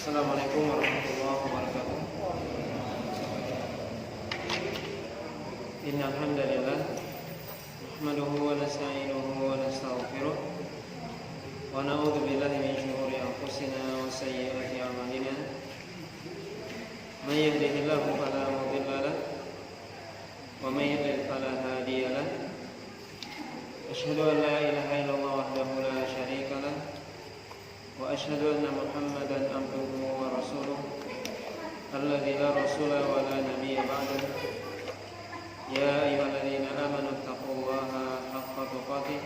Assalamualaikum warahmatullahi wabarakatuh. Innal hamdalillah nahmaduhu wa nasta'inuhu wa nastaghfiruh wa na'udzu billahi min shururi anfusina wa sayyiati a'malina. May yahdihillahu fala mudilla lahu wa may yudlil fala hadiya lahu. Asyhadu an la ilaha illallah wahdahu la syarika lahu wa asyhadu anna Muhammadan abduhu wa rasuluh alladzi la rasula wa la nabiyya ba'dahu. Ya ayyuhalladzina amanu taqullaha haqqa tuqatih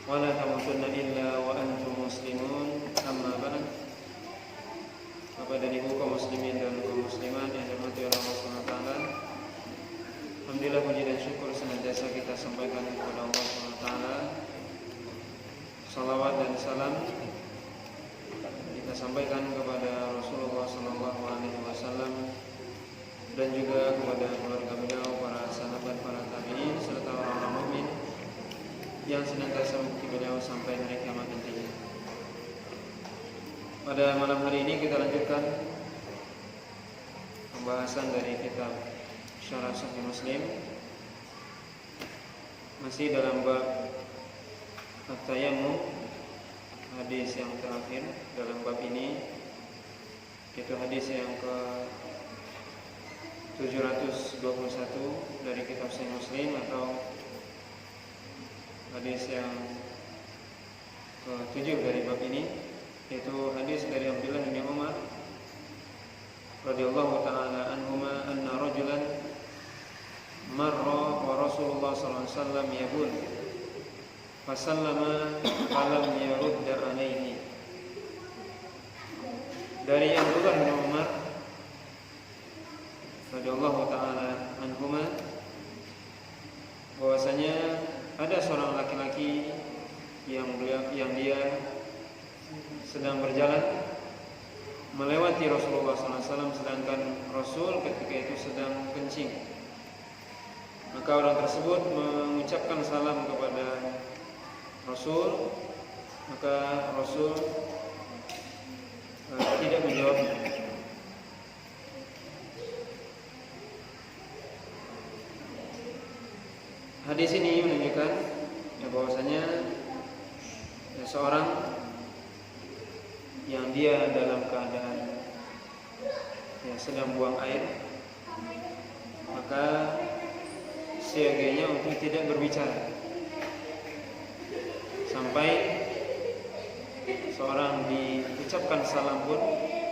wa la tamutunna illa wa antum muslimun. Amma ba'd. Bapak dan Ibu kaum muslimin dan kaum muslimat yang dirahmati Allah Subhanahu wa taala. Alhamdulillah, puji dan syukur senantiasa kita sampaikan kepada Allah Subhanahu wa taala. Salawat dan salam kita sampaikan kepada Rasulullah sallallahu alaihi wasallam dan juga kepada keluarga beliau, para sahabat, para tabi'in serta orang-orang mukmin yang senantiasa mengikuti beliau sampai hari kiamat nantinya. Pada malam hari ini kita lanjutkan pembahasan dari kitab Syarah Sahih Muslim, masih dalam bab At-Tayammum, hadis yang terakhir dalam bab ini, yaitu hadis yang ke 721 dari kitab Sahih Muslim, atau hadis yang ke-7 dari bab ini, yaitu hadis dari Abdullah bin Umar radhiyallahu ta'ala anhuma anna rajulan marra wa Rasulullah sallallahu alaihi wasallam yaqul fasallama falam yarudda alaihi. Dari Abdullah bin Umar radhiyallahu ta'ala anhuma bahwasanya ada seorang laki-laki yang dia sedang berjalan melewati Rasulullah SAW, sedangkan Rasul ketika itu sedang kencing. Maka orang tersebut mengucapkan salam kepada Rasul, maka Rasul tidak menjawab. Hadis ini menunjukkan bahwasanya seorang yang dia dalam keadaan sedang buang air, maka siaganya untuk tidak berbicara sampai seorang diucapkan salam pun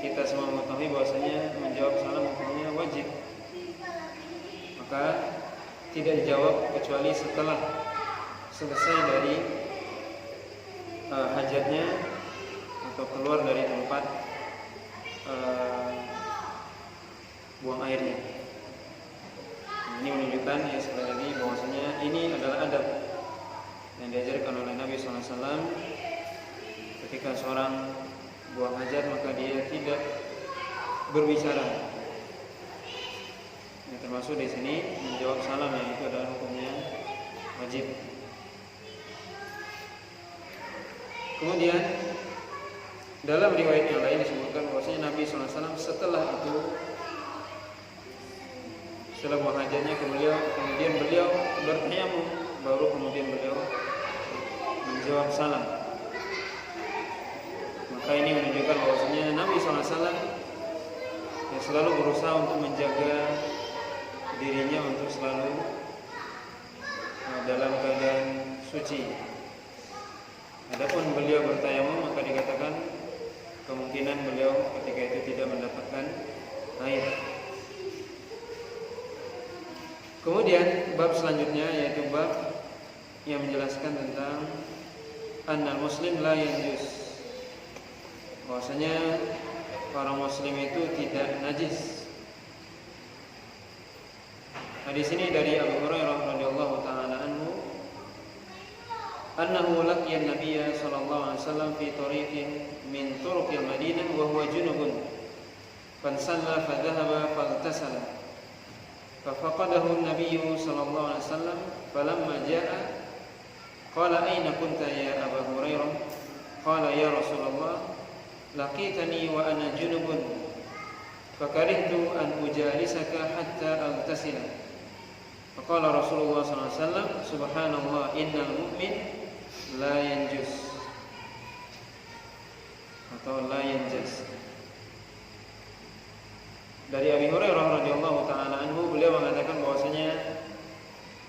kita semua mengetahui bahwasanya menjawab salam hukumnya wajib, maka tidak dijawab kecuali setelah selesai dari hajatnya atau keluar dari tempat buang airnya. Ini menunjukkan sekali lagi bahwasanya ini adalah adab yang diajarkan oleh Nabi SAW. Ketika seorang buang hajat maka dia tidak berbicara. Yang termasuk di sini menjawab salam, yang itu adalah hukumnya wajib. Kemudian dalam riwayat yang lain disebutkan bahwasanya Nabi SAW setelah buang hajatnya kemudian beliau bertayamum, baru kemudian beliau menjawab salam. Maka ini menunjukkan bahwasanya Nabi SAW yang selalu berusaha untuk menjaga dirinya untuk selalu dalam keadaan suci. Adapun beliau bertayamum, maka dikatakan kemungkinan beliau ketika itu tidak mendapatkan air. Kemudian bab selanjutnya yaitu bab yang menjelaskan tentang annal muslim la yanjus, bahwasanya orang muslim itu tidak najis. Hadis ini dari Abu Hurairah radhiyallahu taala anhu annahu laqiya an-nabiyya sallallahu alaihi wasallam fi tariqin min turuqil Madinah wa huwa junubun fansalla fadhahaba faghtasala fafaqadahu an-nabiyyu sallallahu alaihi wasallam falamma jaa qala ayna kunta ya Abu Hurairah qala ya Rasulullah laqitani wa ana junubun fakarihtu an ujalisaka hatta aghtasila. Faqala Rasulullah sallallahu alaihi wasallam, subhanallah innal mu'min la yanjus atau la yanjas. Dari Abi Hurairah radhiyallahu taala anhu, beliau mengatakan bahwasanya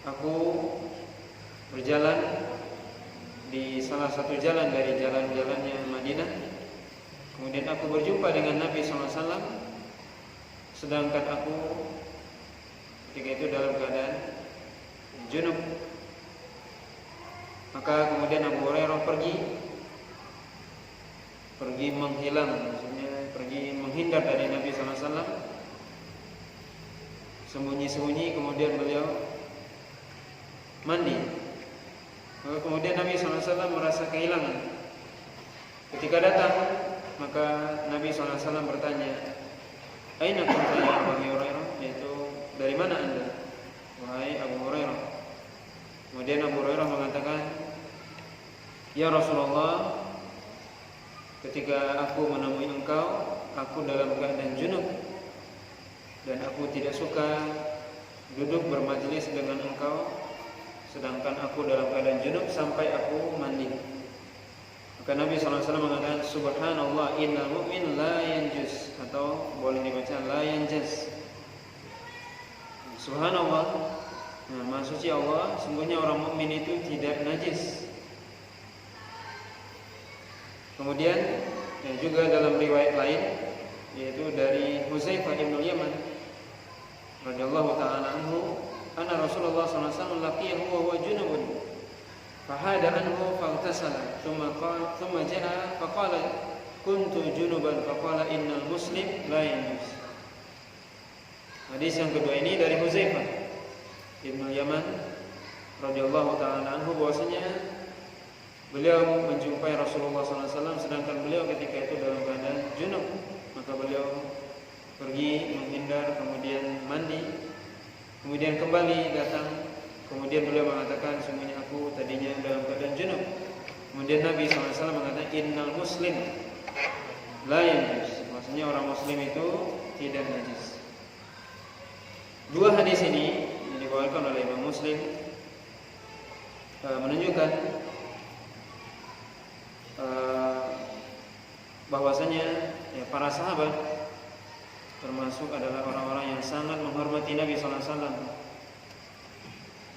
aku berjalan di salah satu jalan dari jalan-jalannya Madinah. Kemudian aku berjumpa dengan Nabi sallallahu alaihi wasallam, sedangkan aku ketika itu dalam keadaan junub. Maka kemudian Abu Hurairah pergi menghilang, maksudnya pergi menghindar dari Nabi sallallahu alaihi wasallam, sembunyi-sembunyi. Kemudian beliau mandi. Maka kemudian Nabi sallallahu alaihi wasallam merasa kehilangan. Ketika datang, maka Nabi sallallahu alaihi wasallam bertanya, "Aina kunta ya Abu Hurairah?" Yaitu, dari mana Anda, wahai Abu Hurairah? Kemudian Abu Hurairah mengatakan, "Ya Rasulullah, ketika aku menemui engkau, aku dalam keadaan junub dan aku tidak suka duduk bermajlis dengan engkau sedangkan aku dalam keadaan junub sampai aku mandi." Maka Nabi SAW mengatakan, subhanallah innal mu'min la yanjus, atau boleh dibaca la yanjas. Subhanallah, maha suci Allah, sungguhnya orang mukmin itu tidak najis. Kemudian juga dalam riwayat lain, yaitu dari Hudzaifah bin Yaman radhiyallahu ta'ala anhu, anna Rasulullah sallallahu alaihi wasallam laqiyahu wa huwa junubun fahada anhu faghtasala thumma jaa faqala kuntu junuban faqala innal muslim la yanjus. Hadis yang kedua ini dari Hudzaifah bin Yaman radhiyallahu ta'ala anhu, bahwasanya beliau menjumpai Rasulullah SAW sedangkan beliau ketika itu dalam keadaan junub. Maka beliau pergi menghindar, kemudian mandi, kemudian kembali datang. Kemudian beliau mengatakan, sungguhnya aku tadinya dalam keadaan junub. Kemudian Nabi SAW mengatakan, innal muslim la yanjus, maksudnya orang muslim itu tidak najis. Dua hadis ini yang dibawakan oleh Imam Muslim menunjukkan bahwasanya para sahabat termasuk adalah orang-orang yang sangat menghormati Nabi SAW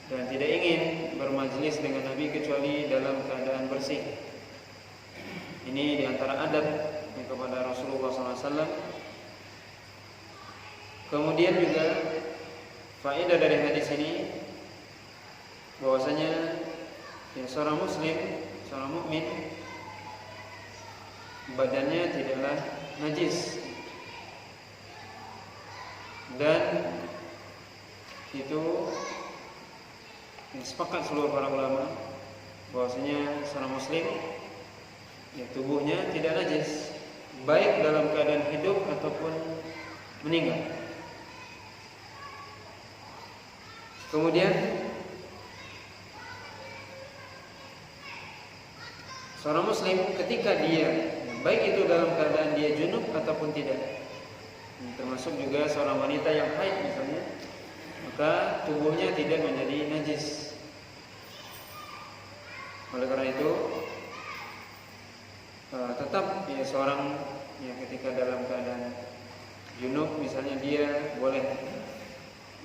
dan tidak ingin bermajlis dengan Nabi kecuali dalam keadaan bersih. Ini diantara adab kepada Rasulullah SAW. Kemudian juga faedah dari hadis ini bahwasanya seorang muslim, seorang mukmin, badannya tidaklah najis, dan itu sepakat seluruh para ulama bahwasanya seorang muslim tubuhnya tidak najis, baik dalam keadaan hidup ataupun meninggal. Kemudian seorang muslim ketika dia, baik itu dalam keadaan dia junub ataupun tidak, termasuk juga seorang wanita yang haid misalnya, maka tubuhnya tidak menjadi najis. Oleh karena itu tetap seorang ketika dalam keadaan junub misalnya, dia boleh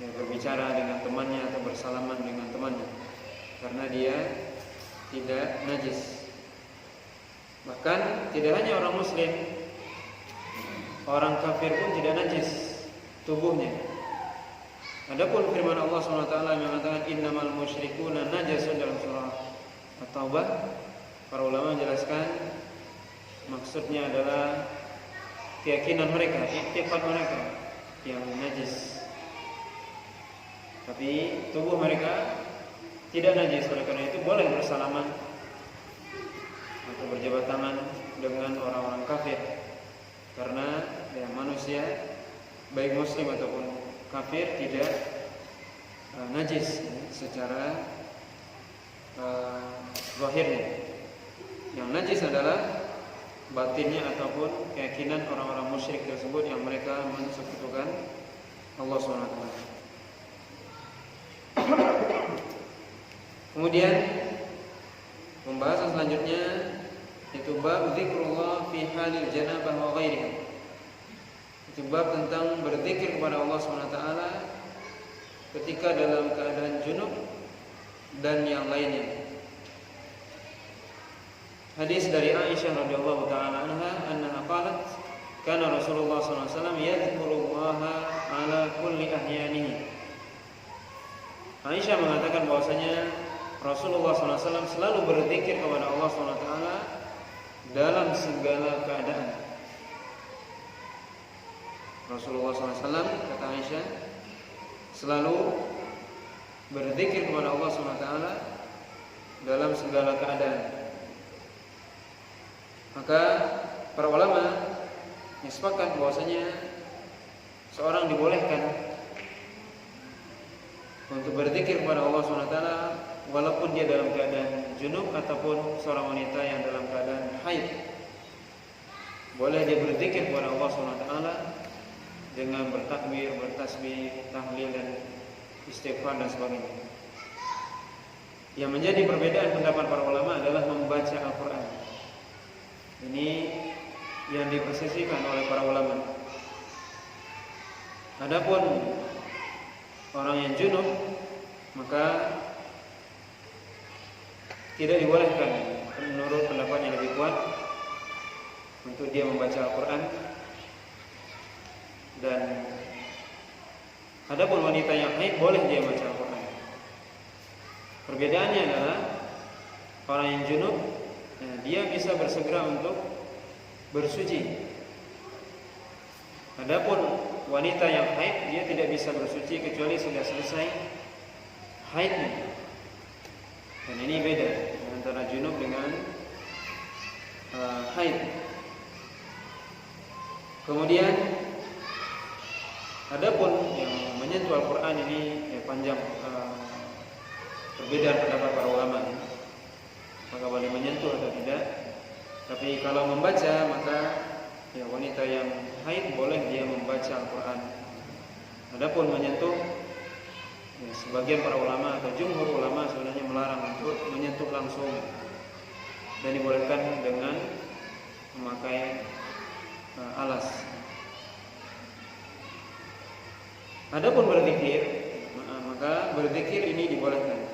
berbicara dengan temannya atau bersalaman dengan temannya karena dia tidak najis. Bahkan tidak hanya orang muslim, orang kafir pun tidak najis tubuhnya. Adapun firman Allah SWT yang mengatakan innamal musyrikuna najasun dalam surah At-Taubah, para ulama menjelaskan maksudnya adalah keyakinan mereka, iktikad mereka yang najis, tapi tubuh mereka tidak najis. Oleh karena itu boleh bersalaman atau berjabat tangan dengan orang-orang kafir, karena manusia baik muslim ataupun kafir tidak najis secara zahirnya. Yang najis adalah batinnya ataupun keyakinan orang-orang musyrik tersebut yang mereka mensekutukan Allah SWT. Kemudian pembahasan selanjutnya itu bab zikrullah fi halil janabah wa ghairiha. Itu bab tentang berzikir kepada Allah SWT ketika dalam keadaan junub dan yang lainnya. Hadis dari Aisyah radhiyallahu taala anha qalat kana Rasulullah sallallahu alaihi wasallam yadhkurullaha ala kulli ahyanihi. Aisyah mengatakan bahwasanya Rasulullah sallallahu alaihi wasallam selalu berzikir kepada Allah Subhanahu wa taala dalam segala keadaan. Rasulullah sallallahu alaihi wasallam, kata Aisyah, selalu berzikir kepada Allah Subhanahu wa taala dalam segala keadaan. Maka para ulama sepakat bahwasanya seorang dibolehkan untuk berzikir kepada Allah SWT walaupun dia dalam keadaan junub ataupun seorang wanita yang dalam keadaan haid. Boleh dia berzikir kepada Allah SWT dengan bertakbir, bertasbih, tahlil dan istighfar dan sebagainya. Yang menjadi perbedaan pendapat para ulama adalah membaca Al-Quran. Ini yang dipersisikan oleh para ulama. Adapun orang yang junub, maka tidak dibolehkan menurut pendapat yang lebih kuat untuk dia membaca Al-Quran. Dan adapun wanita yang haid boleh dia membaca Al-Quran. Perbedaannya adalah orang yang junub, dia bisa bersegera untuk bersuci. Adapun wanita yang haid, dia tidak bisa bersuci kecuali sudah selesai haidnya. Dan ini beda antara junub dengan haid. Kemudian adapun yang menyentuh Al-Quran ini panjang perbedaan pendapat para ulama. Maka boleh menyentuh atau tidak. Tapi kalau membaca, maka wanita yang haid boleh dia membaca Al-Quran. Adapun menyentuh, sebagian para ulama atau jumhur ulama sebenarnya melarang untuk menyentuh langsung, dan dibolehkan dengan memakai alas. Adapun berzikir, maka berzikir ini dibolehkan.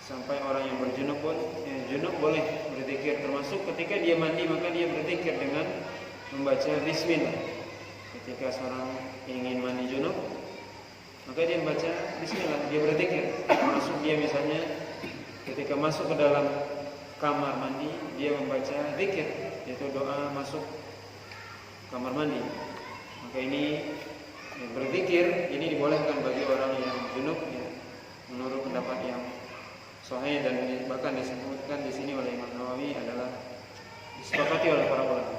Sampai orang yang berjunub pun junub boleh berzikir, termasuk ketika dia mandi maka dia berzikir dengan membaca bismillah. Ketika seorang ingin mandi junub, maka dia membaca bismillah, dia berzikir. Termasuk dia misalnya ketika masuk ke dalam kamar mandi, dia membaca zikir, yaitu doa masuk kamar mandi. Maka ini berzikir ini dibolehkan bagi orang yang junub, menurut pendapat yang sahih, dan bahkan disebutkan di sini oleh Imam Nawawi adalah disepakati oleh para ulama.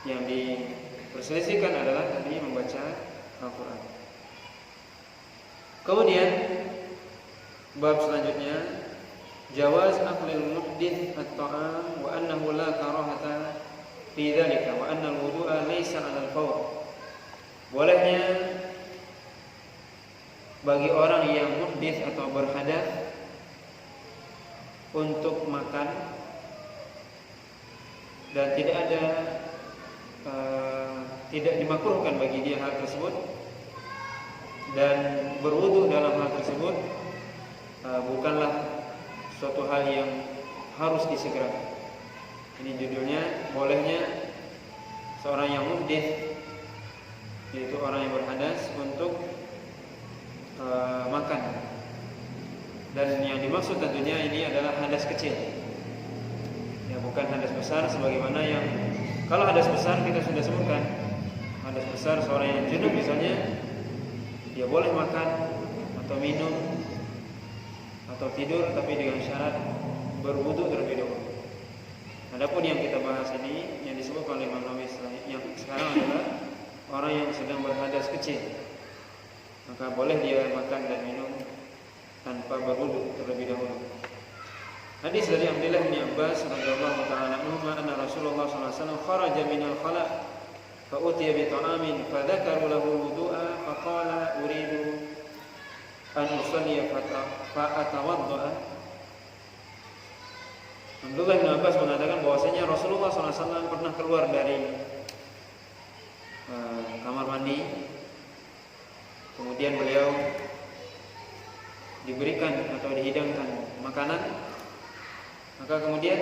Yang diperselisihkan adalah tadi membaca Al-Quran. Kemudian bab selanjutnya, jawaz aklil muhdits at-ta'am wa annahu la karahata fi dzalika wa anna al-wudu'a laysa 'ala al-fawr. Bolehnya bagi orang yang muhdits atau berhadas untuk makan, dan tidak dimakruhkan bagi dia hal tersebut, dan berwudu dalam hal tersebut bukanlah suatu hal yang harus disegerakan. Ini judulnya, bolehnya seorang yang muhdits, yaitu orang yang berhadas, untuk makan. Dan yang dimaksud tentunya ini adalah hadas kecil, bukan hadas besar sebagaimana yang, kalau hadas besar kita sudah sebutkan. Hadas besar seorang yang junub misalnya, dia boleh makan atau minum atau tidur, tapi dengan syarat berwudu terlebih dahulu. Adapun yang kita bahas ini, yang disebutkan oleh Imam Nawawi yang sekarang adalah orang yang sedang berhadas kecil, maka boleh dia makan dan minum tanpa berwudu terlebih dahulu. Hadis dari Abdullah bin Abbas radhiyallahu ta'ala anhu, anna Rasulullah sallallahu alaihi wasallam kharaja minal khala' fa utiya bi ta'amin fa dzakaru lahu wudu'a fa qala uridu an usalli fa atawadda'a. Abdullah bin Abbas mengatakan bahwasanya Rasulullah SAW pernah keluar dari kamar mandi, kemudian beliau diberikan atau dihidangkan makanan, maka kemudian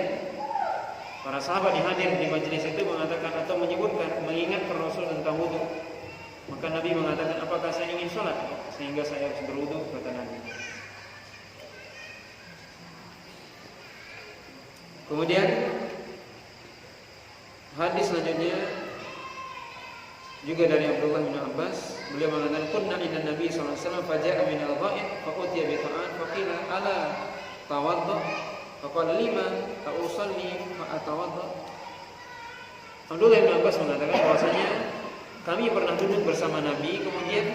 para sahabat yang hadir di majelis itu mengatakan atau menyebutkan, mengingatkan Rasul tentang wudu. Maka Nabi mengatakan, apakah saya ingin sholat sehingga saya harus berwudu, kata Nabi. Kemudian hadis selanjutnya juga dari Abdullah bin Abbas, beliau mengatakan, kunna inna Nabi sallallahu alaihi wasallam faja'a min al-gha'id fa utiya bi ta'an fa qila ala tawadda fa qala lima fa usalli fa atawadda. Abdullah bin Abbas mengatakan bahwasanya kami pernah duduk bersama Nabi, kemudian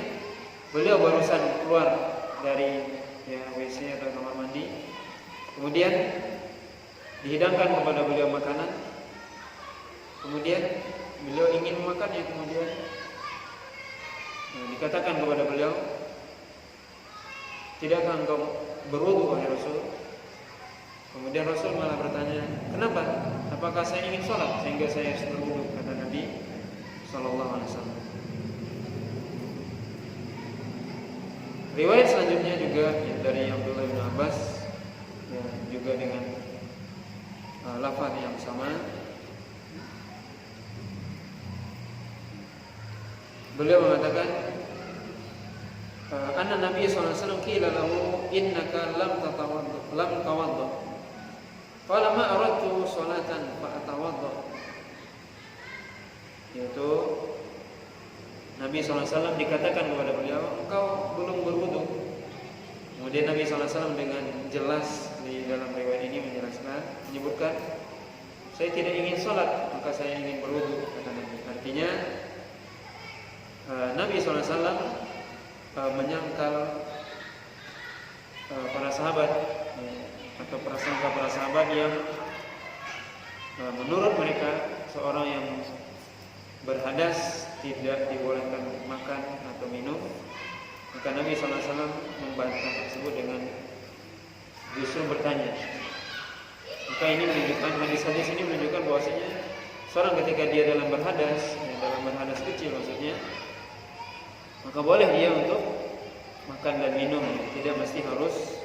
beliau barusan keluar dari WC atau kamar mandi, kemudian dihidangkan kepada beliau makanan, kemudian beliau ingin memakannya, kemudian dikatakan kepada beliau, tidakkah engkau berwudu wahai Rasul? Kemudian Rasul malah bertanya, kenapa? Apakah saya ingin sholat sehingga saya harus berwudu, kata Nabi sallallahu alaihi wasallam. Riwayat selanjutnya juga dari Abdullah bin Abbas, juga dengan lafaz yang sama. Beliau mengatakan, anna Nabi sallallahu alaihi wasallam qila lahu innaka lam tawadda. Qala ma aradtu salatan fa atawadda. Yaitu Nabi sallallahu alaihi wasallam dikatakan kepada beliau, engkau belum berwudu. Kemudian Nabi sallallahu alaihi wasallam dengan jelas di dalam riwayat ini menyebutkan, saya tidak ingin sholat, maka saya ingin berwudu, kata Nabi. Artinya Nabi SAW menyangkal para sahabat atau prasangka para sahabat yang menurut mereka seorang yang berhadas tidak dibolehkan makan atau minum. Maka Nabi SAW membantah tersebut dengan justru bertanya. Maka ini menunjukkan, hadis-hadis ini menunjukkan bahwasanya seorang ketika dia dalam berhadas kecil maksudnya, maka boleh dia untuk makan dan minum, tidak mesti harus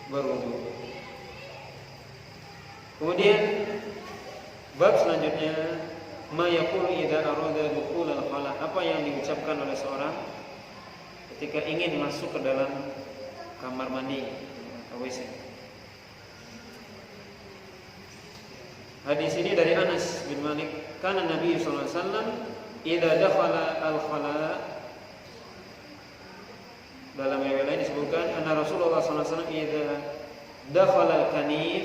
berwudu. Kemudian bab selanjutnya, ma yaqulu idza arada dukhul al-khala, apa yang diucapkan oleh seorang ketika ingin masuk ke dalam kamar mandi atau WC. Hadis ini dari Anas bin Malik, kana Nabi sallallahu alaihi wasallam idza dakhala al-khala, dalam riwayat lain disebutkan anna Rasulullah sallallahu alaihi wasallam idza dakhala al-kanif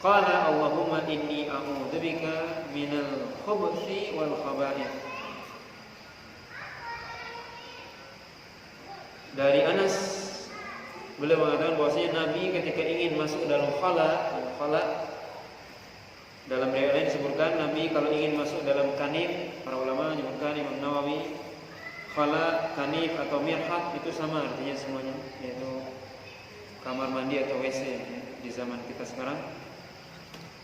qala Allahumma inni a'udzubika minal khubuthi wal khaba'ith. Dari Anas, beliau mengatakan bahwasanya Nabi ketika ingin masuk ke dalam khala, dalam riwayat lain disebutkan Nabi kalau ingin masuk dalam kanif, para ulama menyebutkan, Imam Nawawi, khala, kanif atau mirhat itu sama artinya semuanya, yaitu kamar mandi atau WC di zaman kita sekarang.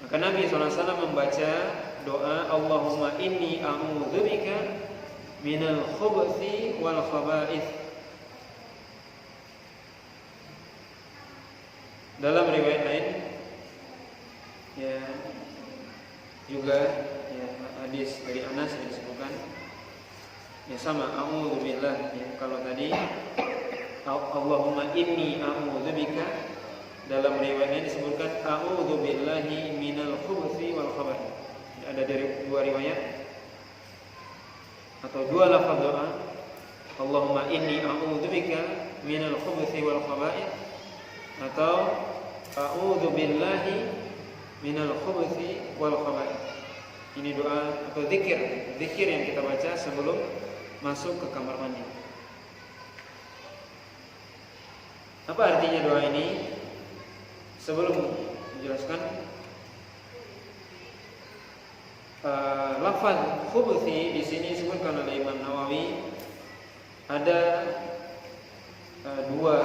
Maka Nabi SAW membaca doa Allahumma inni a'udzubika minal khubuthi wal khaba'ith. Dalam riwayat lain juga hadis dari Anas yang disebutkan sama a'udzubillah, kalau tadi Allahumma inni a'udzubika, dalam riwayat lain disebutkan a'udzubillahi minal khubuthi wal khaba'ith. Ada dari dua riwayat atau dua lafaz doa, Allahumma inni a'udzubika minal khubuthi wal khaba'ith atau a'udzubillahi minal khubuthi wal khaba'ith. Ini doa atau zikir yang kita baca sebelum masuk ke kamar mandi. Apa artinya doa ini? sebelum menjelaskan lafaz khubuthi di sini disebutkan oleh Imam Nawawi ada dua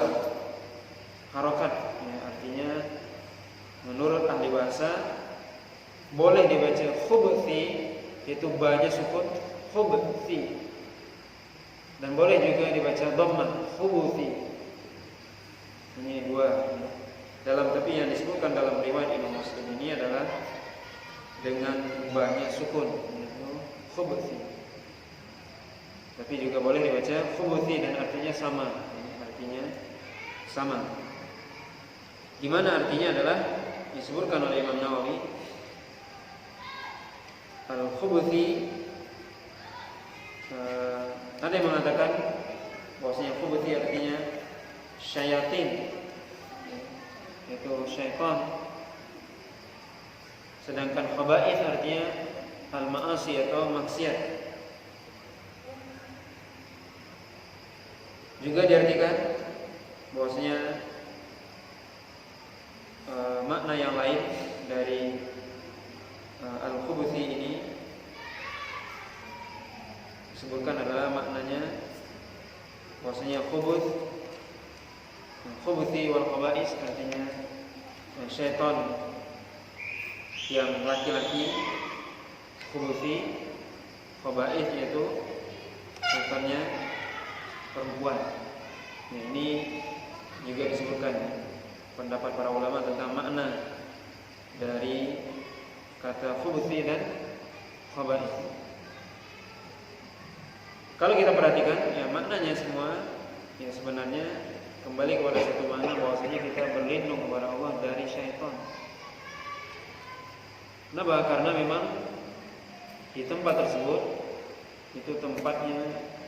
harokat, ya, artinya menurut ahli bahasa boleh dibaca khubuthi, itu ba-nya sukun khubuthi, dan boleh juga dibaca dhammah khubuthi. Ini dua. Tapi yang disebutkan dalam riwayat Imam Muslim ini adalah dengan ba-nya sukun, yaitu khubuthi. Tapi juga boleh dibaca khubuthi dan artinya sama. Artinya sama. Di mana artinya adalah disebutkan oleh Imam Nawawi al-khubuthi, ada yang mengatakan bahwasanya khubuthi artinya syayatin, yaitu syaitan. Sedangkan khaba'ith artinya al-ma'asi atau maksiat. Juga diartikan bahwasanya makna yang lain dari al-khubuthi ini disebutkan adalah maknanya bahwasanya khubuthi wal khaba'is artinya syaitan yang laki-laki, khubuthi, khaba'is yaitu syaitannya perempuan. Nah, ini juga disebutkan pendapat para ulama tentang makna dari kata khubuthi dan khaba'is. Kalau kita perhatikan, ya maknanya semua ya sebenarnya kembali kepada satu makna bahwasanya kita berlindung kepada Allah dari syaitan. Kenapa? Karena memang di tempat tersebut itu tempatnya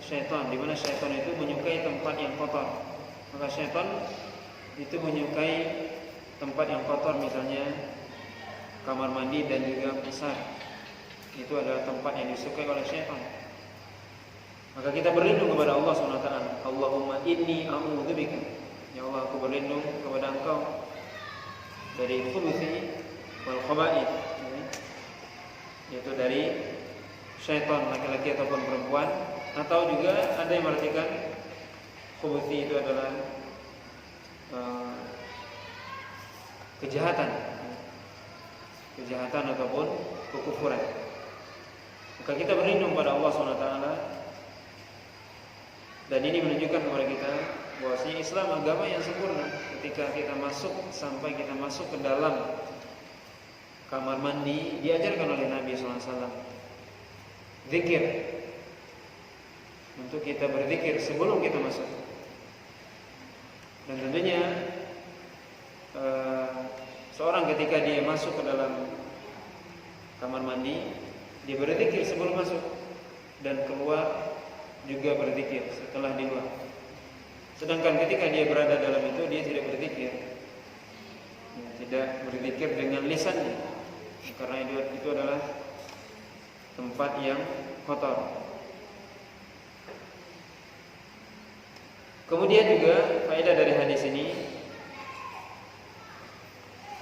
syaitan, di mana syaitan itu menyukai tempat yang kotor. Maka syaitan itu menyukai tempat yang kotor, misalnya kamar mandi dan juga pasar. Itu adalah tempat yang disukai oleh syaitan. Maka kita berlindung kepada Allah SWT. Allahumma inni a'udzubika, ya Allah, aku berlindung kepada Engkau dari khubuthi wal khaba'ith, yaitu dari syaitan laki-laki ataupun perempuan. Atau juga ada yang mengartikan khubuthi itu adalah kejahatan ataupun kekufuran. Maka kita berlindung pada Allah SWT. Dan ini menunjukkan kepada kita bahwasanya Islam agama yang sempurna. Ketika kita sampai kita masuk ke dalam kamar mandi, diajarkan oleh Nabi SAW zikir, untuk kita berzikir sebelum kita masuk. Dan tentunya seorang ketika dia masuk ke dalam kamar mandi, dia berzikir sebelum masuk, dan keluar juga berzikir setelah di luar. Sedangkan ketika dia berada dalam itu, dia tidak berzikir, tidak berzikir dengan lisannya, karena itu adalah tempat yang kotor. Kemudian juga faedah dari hadis ini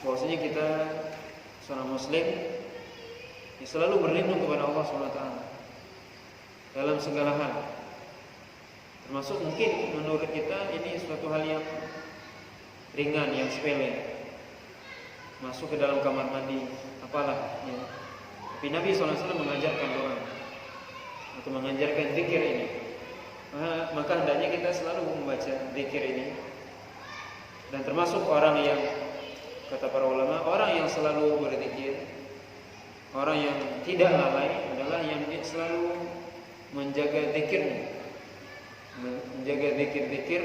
bahwasanya kita seorang muslim selalu berlindung kepada Allah SWT dalam segala hal. Termasuk mungkin menurut kita ini suatu hal yang ringan, yang sepele, masuk ke dalam kamar mandi, apalah ya. Tapi Nabi SAW mengajarkan doa atau mengajarkan zikir ini. Maka hendaknya kita selalu membaca zikir ini. Dan termasuk orang yang, kata para ulama, orang yang selalu berzikir, orang yang tidak lalai adalah yang selalu menjaga zikirnya, menjaga zikir-zikir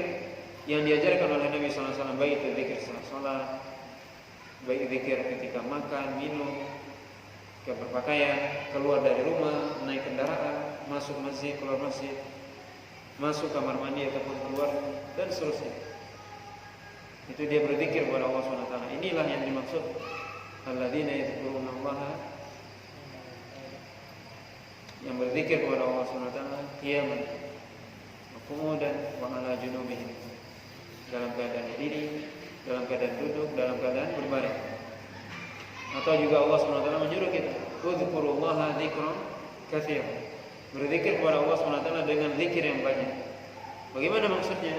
yang diajarkan oleh Nabi SAW, baik itu zikir setelah sholat, baik zikir ketika makan, minum, ketika berpakaian, keluar dari rumah, naik kendaraan, masuk masjid, keluar masjid, masuk kamar mandi ataupun keluar, dan seterusnya. Itu dia berzikir kepada Allah SWT. Inilah yang dimaksud alladzina yadhkurunallaha, yang berzikir kepada Allah SWT qiyaman wa qu'udan wa ala junubihim, dalam keadaan berdiri, dalam keadaan duduk, dalam keadaan berbaring. Atau juga Allah SWT menyuruh kita, "Udzkurullaha dzikran katsiran." Berzikir kepada Allah SWT dengan zikir yang banyak. Bagaimana maksudnya?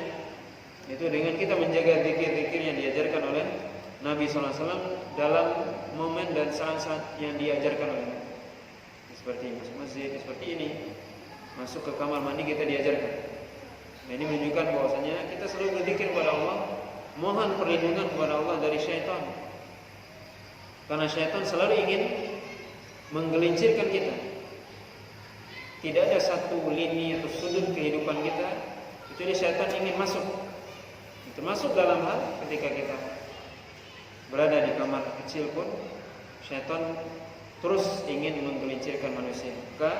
Itu dengan kita menjaga zikir-zikir yang diajarkan oleh Nabi SAW dalam momen dan saat-saat yang diajarkan oleh Nabi. Seperti masuk masjid, seperti ini. Masuk ke kamar mandi kita diajarkan. Nah, ini menunjukkan bahwasanya kita selalu berzikir kepada Allah, mohon perlindungan kepada Allah dari syaitan. Karena syaitan selalu ingin menggelincirkan kita. Tidak ada satu lini atau sudut kehidupan kita kecuali syaitan ingin masuk. Termasuk dalam hal ketika kita berada di kamar kecil pun syaitan terus ingin menggelincirkan manusia. Maka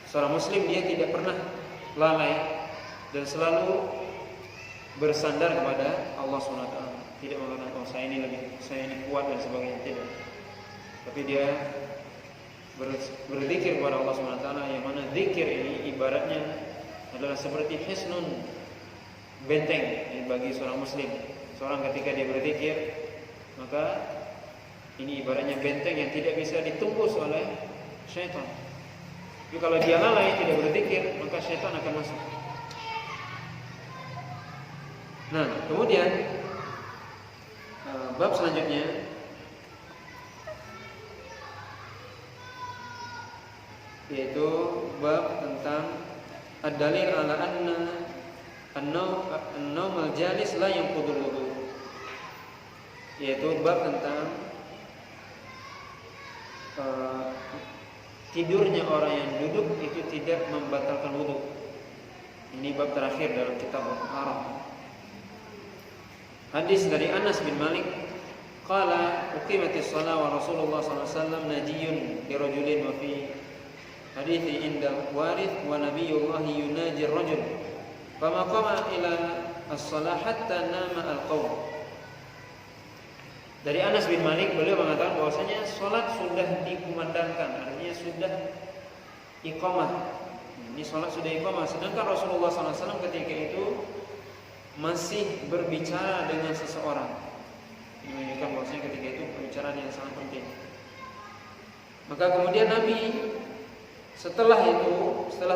seorang muslim dia tidak pernah lalai dan selalu bersandar kepada Allah SWT. Tidak mengatakan, "Oh, saya ini kuat" dan sebagainya, tidak. Tapi dia berzikir kepada Allah SWT, yang mana zikir ini ibaratnya adalah seperti hisnun, benteng bagi seorang muslim. Seorang ketika dia berzikir, maka ini ibaratnya benteng yang tidak bisa ditembus oleh syaitan. Jadi kalau dia lalai tidak berzikir, maka syaitan akan masuk. Nah, kemudian bab selanjutnya yaitu bab tentang ad-dalil ala anna an-naum al-jalis la yanqudul wudu. Yaitu bab tentang tidurnya orang yang duduk itu tidak membatalkan wudu. Ini bab terakhir dalam kitab Al-Haram. Hadis dari Anas bin Malik, qala uqimatis shalah wa Rasulullah sallallahu alaihi wasallam najiyun li rajulin wa fi hadithi inda warith wa nabiyullah yunaji ar-rajul fama qama ila as-shalah hatta nama al-qaum. Dari Anas bin Malik, beliau mengatakan bahwasanya salat sudah dikumandangkan, artinya sudah iqamah. Ini salat sudah iqamah, sedangkan Rasulullah SAW ketika itu masih berbicara dengan seseorang. Ini menunjukkan bahwasanya ketika itu pembicaraan yang sangat penting. Maka kemudian Nabi setelah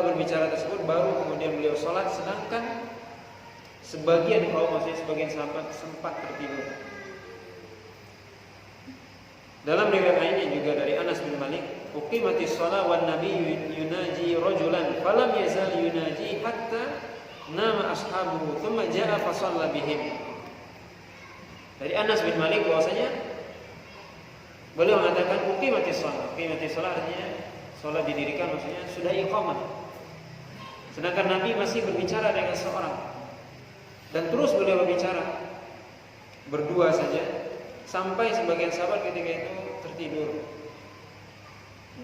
berbicara tersebut baru kemudian beliau salat, sedangkan sebagian kaum, maksudnya sebagian sahabat sempat tertidur. Dalam riwayat lainnya juga dari Anas bin Malik, uqimatis shalah wan nabi yunaji rajulan falam yazal yunaji hatta nama ashabuhu thumma jaa fa shalla bihim. Dari Anas bin Malik bahwasanya beliau mengatakan uqimatis shalah. Uqimatis shalah artinya salat didirikan, maksudnya sudah iqamah. Sedangkan Nabi masih berbicara dengan seorang. Dan terus beliau berbicara berdua saja sampai sebagian sahabat ketika itu tertidur,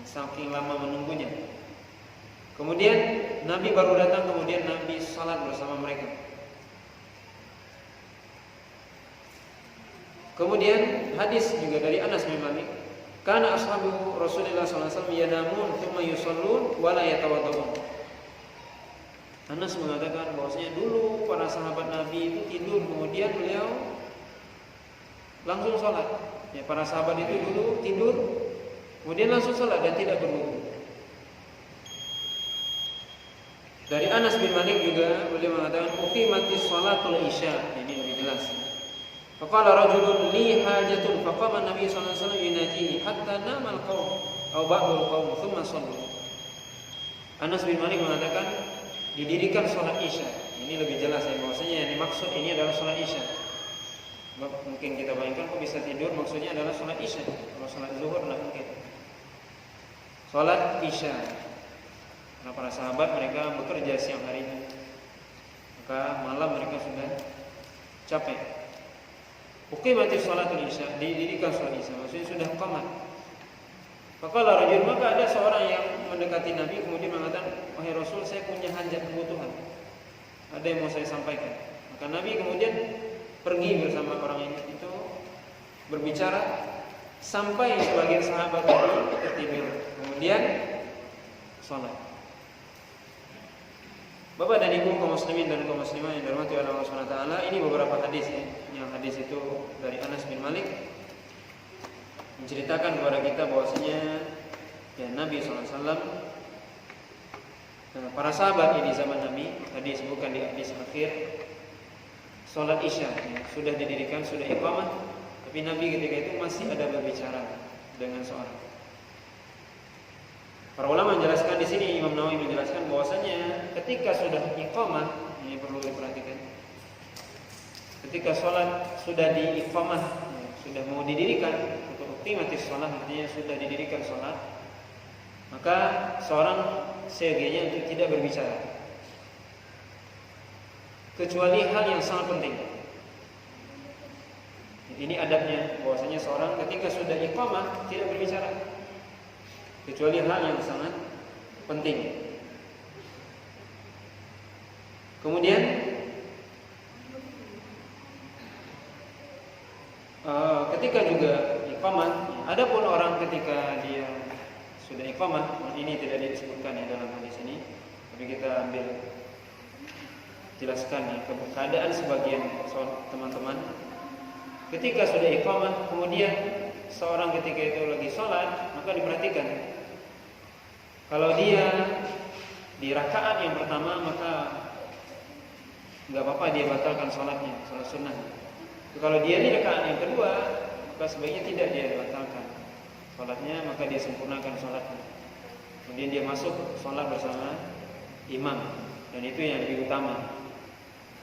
saking lama menunggunya. Kemudian Nabi baru datang, kemudian Nabi salat bersama mereka. Kemudian hadis juga dari Anas bin Malik, kana ashabu Rasulullah sallallahu alaihi wasallam yanamun thumma yusallun wa la yatawaddaun. Anas mengatakan bahwasanya dulu para sahabat Nabi itu tidur, kemudian beliau langsung sholat. Ya, para sahabat itu dulu tidur, kemudian langsung sholat dan tidak berwudu. Dari Anas bin Malik juga beliau mengatakan uqimatis sholatul isya. Ini lebih jelas. Faqala rajulun li hajatun faqama Nabi sallallahu alaihi wasallam yunajihi hatta nama al-qaum aw ba'dul qaum thumma shallu. Anas bin Malik mengatakan didirikan sholat isya. Ini lebih jelas ya, bahwasanya yang dimaksud ini adalah sholat isya. Mungkin kita bayangkan kok bisa tidur, maksudnya adalah sholat isya. Kalau sholat zuhur tidak mungkin. Sholat isya. Karena para sahabat mereka bekerja siang harinya, maka malam mereka sudah capek. Uqimatis sholatul isya, didirikan sholat isya, maksudnya sudah qamat. Faqala rajul, maka ada seorang yang mendekati Nabi kemudian mengatakan, wahai Rasul, saya punya hajat kebutuhan, ada yang mau saya sampaikan. Maka Nabi kemudian pergi bersama orang itu berbicara sampai sebagian sahabat itu tertidur, kemudian sholat. Bapak dan Ibu kaum muslimin dan kaum muslimah yang dirahmati oleh Allah Subhanahu wa taala, ini beberapa hadis ya. Yang hadis itu dari Anas bin Malik menceritakan kepada kita bahwasanya ya Nabi SAW, para sahabat di zaman Nabi tadi disebutkan di hadis akhir, sholat isya ya, sudah didirikan, sudah iqamah, tapi Nabi ketika itu masih ada berbicara dengan seorang. Para ulama menjelaskan di sini, Imam Nawawi menjelaskan bahwasanya ketika sudah iqamah, ini perlu diperhatikan. Ketika sholat sudah diiqamah, ya, sudah mau didirikan, untuk uktimatis sholat, artinya sudah didirikan sholat, maka seorang seyogianya untuk tidak berbicara, kecuali hal yang sangat penting. Ini adabnya, bahwasanya seorang ketika sudah iqamah tidak berbicara, kecuali hal yang sangat penting. Kemudian ketika juga iqamah, adapun orang ketika dia sudah iqamah, ini tidak disebutkan ya dalam hadis ini, tapi kita ambil jelaskan ya keadaan sebagian teman-teman. Ketika sudah iqamah, kemudian seorang ketika itu lagi sholat, maka diperhatikan. Kalau dia di rakaat yang pertama, maka nggak apa-apa dia batalkan sholatnya, sholat sunnah. Kalau dia di rakaat yang kedua, maka sebaiknya tidak dia batalkan sholatnya, maka dia sempurnakan sholatnya. Kemudian dia masuk sholat bersama imam, dan itu yang lebih utama.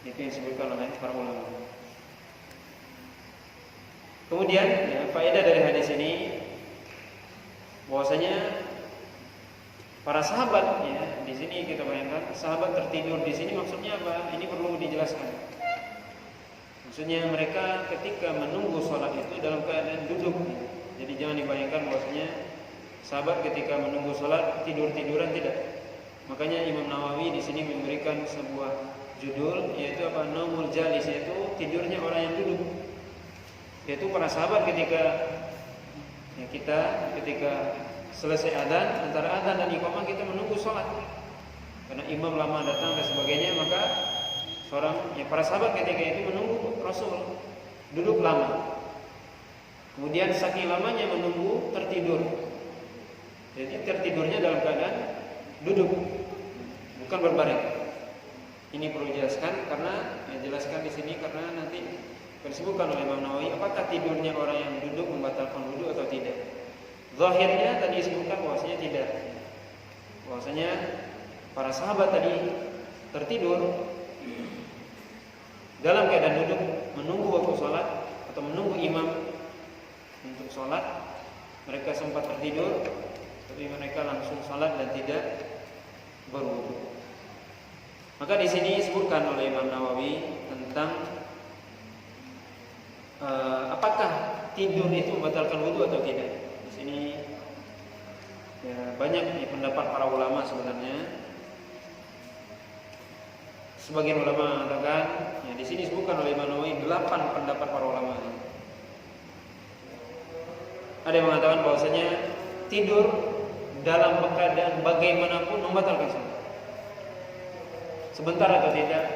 Itu yang disebutkan oleh para ulama. Kemudian ya, faedah dari hadis ini bahwasanya para sahabat ya, di sini kita bayangkan sahabat tertidur di sini maksudnya apa? Ini perlu dijelaskan. Maksudnya mereka ketika menunggu sholat itu dalam keadaan duduk. Jadi jangan dibayangkan bahwasanya sahabat ketika menunggu sholat tidur-tiduran, tidak. Makanya Imam Nawawi di sini memberikan sebuah judul, yaitu apa? Naumul jalis, yaitu tidurnya orang yang duduk. Yaitu para sahabat ketika ya kita ketika selesai adzan, antara adzan dan iqamah kita menunggu sholat, karena imam lama datang dan sebagainya, maka para sahabat ketika itu menunggu Rasul duduk lama. Kemudian saking lamanya menunggu, tertidur. Jadi tertidurnya dalam keadaan duduk, bukan berbaring. Ini perlu dijelaskan karena jelaskan di sini karena nanti disebutkan oleh Imam Nawawi apakah tidurnya orang yang duduk membatalkan wudu atau tidak. Zahirnya tadi disebutkan bahwasanya tidak. Bahwasanya para sahabat tadi tertidur dalam keadaan duduk menunggu waktu sholat atau menunggu imam untuk sholat. Mereka sempat tertidur, tapi mereka langsung sholat dan tidak berwudu. Maka di sini disebutkan oleh Imam Nawawi tentang apakah tidur itu membatalkan wudu atau tidak. Ini ya, banyak di pendapat para ulama sebenarnya. Sebagian ulama mengatakan, ya di sini disebutkan oleh Imam Nawawi 8 pendapat para ulama. Ada yang mengatakan bahwasanya tidur dalam keadaan bagaimanapun membatalkan salat. Sebentar atau tidak,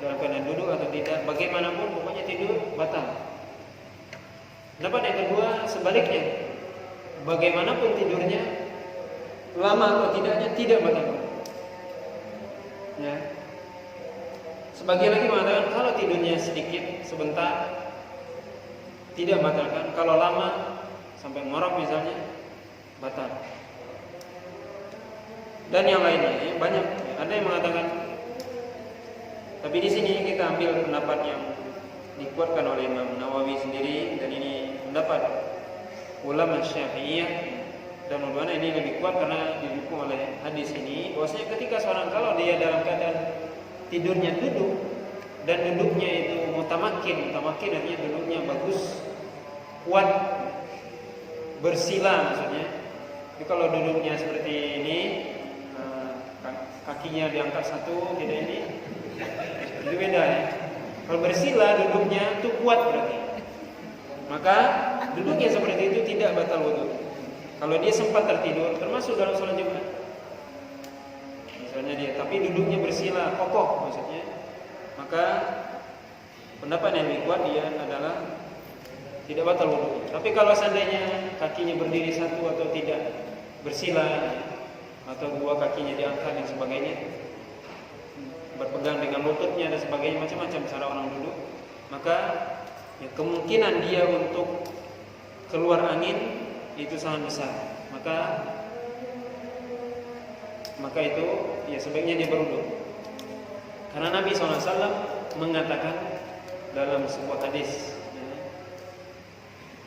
dalam keadaan duduk atau tidak, bagaimanapun pokoknya tidur batal. Pendapat yang kedua sebaliknya, bagaimanapun tidurnya, lama atau tidaknya tidak batal. Ya. Sebagian lagi mengatakan kalau tidurnya sedikit, sebentar, tidak batalkan. Kalau lama sampai ngorok misalnya, batal. Dan yang lainnya, ya, banyak. Ada yang mengatakan. Tapi di sini kita ambil pendapat yang dikuatkan oleh Imam Nawawi sendiri, dan ini pendapat ulama Syafi'iyah, dan mudah-mudahan ini lebih kuat karena didukung oleh hadis ini. Bahwasanya ketika seorang kalau dia dalam keadaan tidurnya duduk dan duduknya itu mutamakin artinya duduknya bagus, kuat, bersila maksudnya. Jadi kalau duduknya seperti ini, kakinya diangkat satu, tidak ini, itu beda ya. Kalau bersila duduknya itu kuat berarti. Maka duduknya seperti itu tidak batal wudu. Kalau dia sempat tertidur, termasuk dalam sholat Jumat. Misalnya dia, tapi duduknya bersila, kokoh maksudnya, maka pendapat yang lebih kuat dia adalah tidak batal wudunya. Tapi kalau seandainya kakinya berdiri satu atau tidak bersila, atau dua kakinya diangkat dan sebagainya, berpegang dengan lututnya dan sebagainya, macam-macam cara orang duduk, maka ya, kemungkinan dia untuk keluar angin itu sangat besar. Maka itu ya sebaiknya dia berwudu. Karena Nabi SAW mengatakan dalam sebuah hadis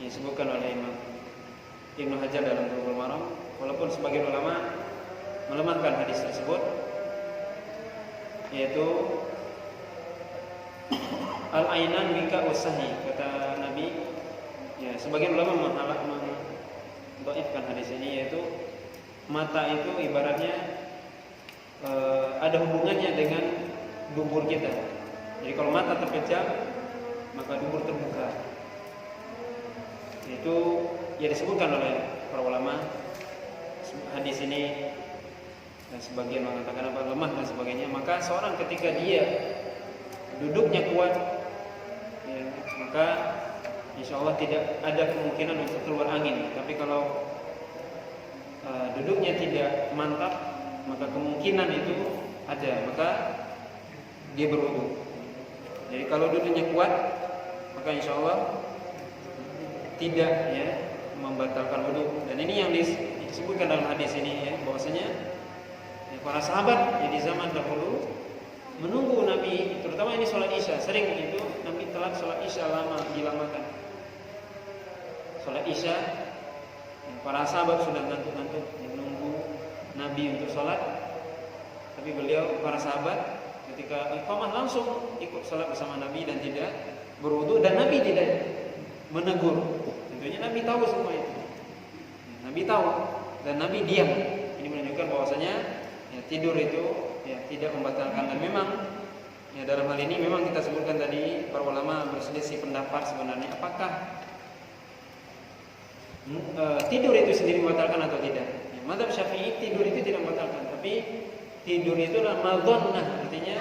yang disebutkan oleh Imam Ibnu Hajar dalam Bulughul Maram, walaupun sebagian ulama melemahkan hadis tersebut, yaitu al-ainan wika usahi, kata Nabi. Ya, sebagian ulama mendhaifkan hadis ini, yaitu mata itu ibaratnya ada hubungannya dengan dubur kita. Jadi kalau mata terpejam, maka dubur terbuka. Itu ya disebutkan oleh para ulama. Hadis ini dan sebagian mengatakan lemah dan sebagainya. Maka seorang ketika dia duduknya kuat, ya, maka insya Allah tidak ada kemungkinan untuk keluar angin. Tapi kalau duduknya tidak mantap, maka kemungkinan itu ada, maka dia berwudu. Jadi kalau duduknya kuat, maka insya Allah tidak ya membatalkan wudu. Dan ini yang disebutkan dalam hadis ini ya, bahwasanya ya, para sahabat ya, di zaman dahulu menunggu Nabi, terutama ini sholat Isya, sering itu Nabi telat sholat Isya, lama dilamakan sholat Isya. Para sahabat sudah ngantuk-ngantuk menunggu Nabi untuk sholat, tapi beliau, para sahabat, ketika iqamah langsung ikut sholat bersama Nabi dan tidak berwudu, dan Nabi tidak menegur. Tentunya Nabi tahu semua itu. Nabi tahu dan Nabi diam. Ini menunjukkan bahwasanya ya, tidur itu ya, tidak membatalkan. Dan memang ya, dalam hal ini memang kita sebutkan tadi para ulama berselisih pendapat sebenarnya apakah tidur itu sendiri membatalkan atau tidak. Ya, mazhab Syafi'i tidur itu tidak membatalkan, tapi tidur itu adalah madhannah, artinya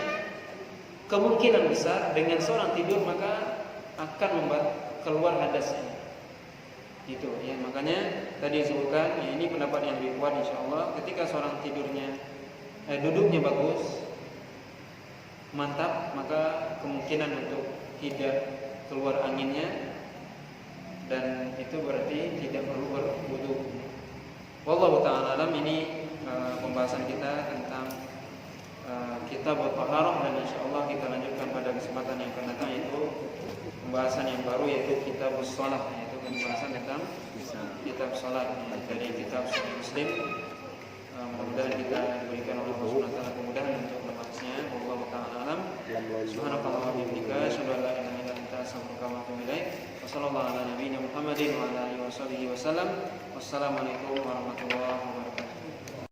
kemungkinan besar dengan seorang tidur maka akan keluar hadasnya. Gitu ya, makanya tadi disebutkan ya, ini pendapat yang lebih kuat insyaallah, ketika seorang duduknya bagus, mantap, maka kemungkinan untuk tidak keluar anginnya, dan itu berarti tidak perlu berwudu. Wallahu ta'ala alam. Ini pembahasan kita tentang kitab Thaharah, dan insyaallah kita lanjutkan pada kesempatan yang akan datang, yaitu pembahasan yang baru, yaitu kitab shalah, yaitu pembahasan tentang kitab salat dari kitab Sahih Muslim. Mudah-mudahan kita diberikan oleh Allah Subhanahu wa taala kemudahan untuk membahasnya. Wallahu ta'ala alam. Subhanallah wa bihamdika, asyhadu an la ilaha illa anta, astaghfiruka wa atubu ilaik. Wassallallahu ala nabiyyina Muhammadin wa ala alihi wasallam. Wassalamualaikum warahmatullahi wabarakatuh.